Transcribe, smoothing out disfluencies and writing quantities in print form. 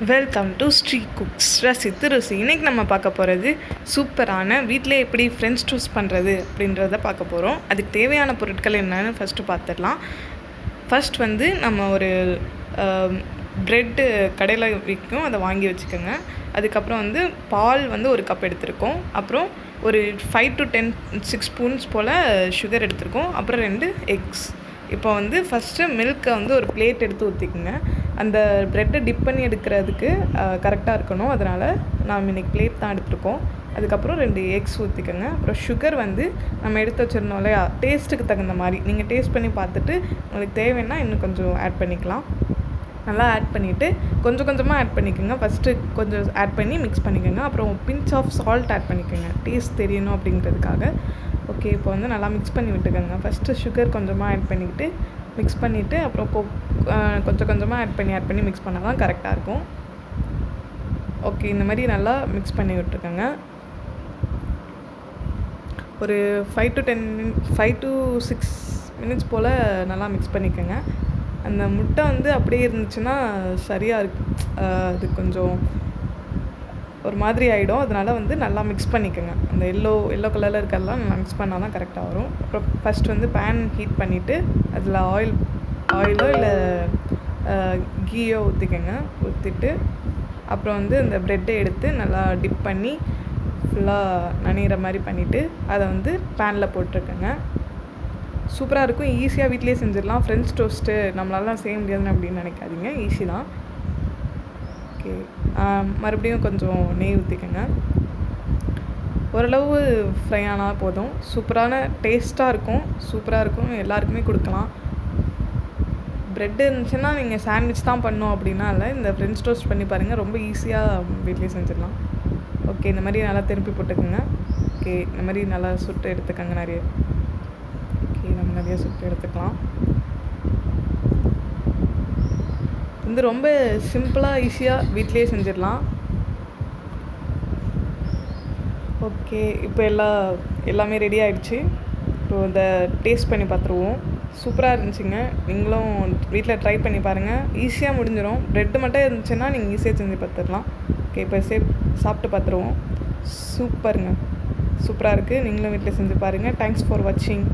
Welcome to ஸ்ட்ரீ cooks ரசித்து ருசி. இன்றைக்கி நம்ம பார்க்க போகிறது சூப்பரான வீட்டில் எப்படி ஃப்ரெஞ்ச் டோஸ்ட் பண்ணுறது அப்படின்றத பார்க்க போகிறோம். அதுக்கு தேவையான பொருட்கள் என்னென்னு ஃபஸ்ட்டு பார்த்துடலாம். ஃபஸ்ட் வந்து நம்ம ஒரு ப்ரெட்டு கடையில் விற்கும், அதை வாங்கி வச்சுக்கோங்க. அதுக்கப்புறம் வந்து பால் வந்து ஒரு கப் எடுத்திருக்கோம். அப்புறம் ஒரு 5 to 6 ஸ்பூன்ஸ் போல் சுகர் எடுத்திருக்கோம். அப்புறம் 2 எக்ஸ். இப்போ வந்து ஃபஸ்ட்டு மில்க்கை வந்து ஒரு பிளேட் எடுத்து ஊற்றிக்குங்க. அந்த ப்ரெட்டை டிப் பண்ணி எடுக்கிறதுக்கு கரெக்டாக இருக்கணும். அதனால் நாம் இன்றைக்கி பிளேட் தான் எடுத்துருக்கோம். அதுக்கப்புறம் 2 எக்ஸ் ஊற்றிக்கோங்க. அப்புறம் சுகர் வந்து நம்ம எடுத்து வச்சிருந்தோம் இல்லையா, டேஸ்ட்டுக்கு தகுந்த மாதிரி நீங்கள் டேஸ்ட் பண்ணி பார்த்துட்டு உங்களுக்கு தேவைன்னா இன்னும் கொஞ்சம் ஆட் பண்ணிக்கலாம். நல்லா ஆட் பண்ணிவிட்டு கொஞ்சம் கொஞ்சமாக ஆட் பண்ணிக்கோங்க. ஃபஸ்ட்டு கொஞ்சம் ஆட் பண்ணி மிக்ஸ் பண்ணிக்கோங்க. அப்புறம் பிஞ்ச் ஆஃப் சால்ட் ஆட் பண்ணிக்கோங்க, டேஸ்ட் தெரியணும் அப்படிங்கிறதுக்காக. ஓகே, இப்போ வந்து நல்லா மிக்ஸ் பண்ணி விட்டுக்கோங்க. ஃபஸ்ட்டு சுகர் கொஞ்சமாக ஆட் பண்ணிக்கிட்டு மிக்ஸ் பண்ணிவிட்டு அப்புறம் கொஞ்சம் கொஞ்சமாக ஆட் பண்ணி மிக்ஸ் பண்ணால் தான் கரெக்டாக இருக்கும். ஓகே, இந்த மாதிரி நல்லா மிக்ஸ் பண்ணி விட்டுருக்கோங்க. ஒரு 5 to 6 மினிட்ஸ் போல் நல்லா மிக்ஸ் பண்ணிக்கோங்க. அந்த முட்டை வந்து அப்படியே இருந்துச்சுன்னா சரியாக இருக்கும், அது கொஞ்சம் ஒரு மாதிரி ஆகிடும். அதனால் வந்து நல்லா மிக்ஸ் பண்ணிக்கோங்க. அந்த எல்லோ கலரில் இருக்கிறதெல்லாம் நல்லா மிக்ஸ் பண்ணால் தான் கரெக்டாக வரும். அப்புறம் ஃபஸ்ட் வந்து பேன் ஹீட் பண்ணிவிட்டு அதில் ஆயிலோ இல்லை கீயோ ஊற்றிட்டு அப்புறம் வந்து இந்த ப்ரெட்டை எடுத்து நல்லா டிப் பண்ணி ஃபுல்லாக நனைகிற மாதிரி பண்ணிவிட்டு அதை வந்து பேனில் போட்டிருக்கேங்க. சூப்பராக இருக்கும், ஈஸியாக வீட்டிலே செஞ்சிடலாம். ஃப்ரெஞ்ச் டோஸ்ட்டு நம்மளாலாம் செய்ய முடியாதுன்னு அப்படின்னு நினைக்காதீங்க, ஈஸி தான். ஓகே, மறுபடியும் கொஞ்சம் நெய் ஊற்றிக்கோங்க. ஓரளவு ஃப்ரை ஆனால் போதும். டேஸ்ட்டாக இருக்கும், எல்லாருக்குமே கொடுக்கலாம். ப்ரெட் இருந்துச்சுன்னா நீங்கள் சாண்ட்விச் தான் பண்ணணும் அப்படின்னா இல்லை, இந்த ஃப்ரெஞ்ச் டோஸ்ட் பண்ணி பாருங்கள், ரொம்ப ஈஸியாக வீட்டிலே செஞ்சிடலாம். ஓகே, இந்த மாதிரி நல்லா திருப்பி போட்டுக்கோங்க. ஓகே, இந்த மாதிரி நல்லா சுட்டு எடுத்துக்கோங்க நிறைய. ஓகே, நம்ம நிறைய சுட்டு எடுத்துக்கலாம். வந்து ரொம்ப சிம்பிளாக ஈஸியாக வீட்டிலே செஞ்சிடலாம். ஓகே, இப்போ எல்லாமே ரெடி ஆகிடுச்சு. இப்போ இந்த டேஸ்ட் பண்ணி பார்த்துருவோம். சூப்பராக இருந்துச்சுங்க. நீங்களும் வீட்டில் ட்ரை பண்ணி பாருங்கள், ஈஸியாக முடிஞ்சிடும். ப்ரெட்டு மட்டும் இருந்துச்சுன்னா நீங்கள் ஈஸியாக செஞ்சு பார்த்துடலாம். ஓகே, இப்போ சாப்பிட்டு பார்த்துருவோம். சூப்பராக இருக்குது. நீங்களும் வீட்டில் செஞ்சு பாருங்கள். தேங்க்ஸ் ஃபார் வாட்சிங்.